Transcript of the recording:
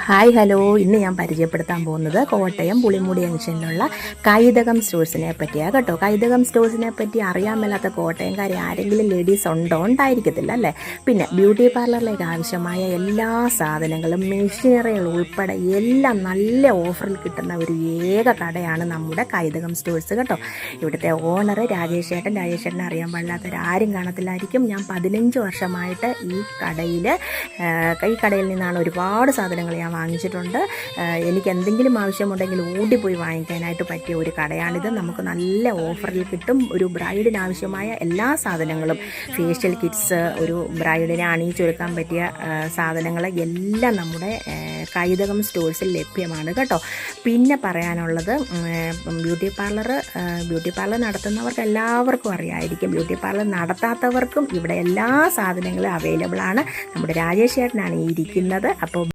Hi hello, ഇന്ന് ഞാൻ പരിചയപ്പെടുത്താൻ പോകുന്നത് കോട്ടയം പുളിമൂടി ജംഗ്ഷനിലുള്ള കൈതകം സ്റ്റോഴ്സിനെ പറ്റിയാണ് കേട്ടോ. കൈതകം സ്റ്റോഴ്സിനെ പറ്റി അറിയാൻ മേലാത്ത കോട്ടയംകാരെ ആരെങ്കിലും ലേഡീസ് ഉണ്ടായിരിക്കത്തില്ല അല്ലേ. പിന്നെ ബ്യൂട്ടി പാർലറിലേക്ക് ആവശ്യമായ എല്ലാ സാധനങ്ങളും മെഷീനറികൾ ഉൾപ്പെടെ എല്ലാം നല്ല ഓഫറിൽ കിട്ടുന്ന ഒരു ഏക കടയാണ് നമ്മുടെ കൈതകം സ്റ്റോഴ്സ് കേട്ടോ. ഇവിടുത്തെ ഓണർ രാജേഷ് ചേട്ടനെ അറിയാൻ പാടില്ലാത്തവരാരും കാണത്തില്ലായിരിക്കും. ഞാൻ 15 വർഷമായിട്ട് ഈ കടയിൽ നിന്നാണ് ഒരുപാട് സാധനങ്ങൾ ഞാൻ വാങ്ങിച്ചിട്ടുണ്ട്. എനിക്ക് എന്തെങ്കിലും ആവശ്യമുണ്ടെങ്കിൽ ഓടിപ്പോയി വാങ്ങിക്കാനായിട്ട് പറ്റിയ ഒരു കടയാണിത്. നമുക്ക് നല്ല ഓഫറിൽ കിട്ടും. ഒരു ബ്രൈഡിന് ആവശ്യമായ എല്ലാ സാധനങ്ങളും, ഫേഷ്യൽ കിറ്റ്സ്, ഒരു ബ്രൈഡിനെ അണിയിച്ചൊരുക്കാൻ പറ്റിയ സാധനങ്ങൾ എല്ലാം നമ്മുടെ കൈതകം സ്റ്റോഴ്സിൽ ലഭ്യമാണ് കേട്ടോ. പിന്നെ പറയാനുള്ളത്, ബ്യൂട്ടി പാർലർ നടത്തുന്നവർക്ക് എല്ലാവർക്കും അറിയാമായിരിക്കും. ബ്യൂട്ടി പാർലർ നടത്താത്തവർക്കും ഇവിടെ എല്ലാ സാധനങ്ങളും അവൈലബിൾ ആണ്. നമ്മുടെ രാജേഷ് ചേട്ടനാണ് ഈ ഇരിക്കുന്നത്. അപ്പോൾ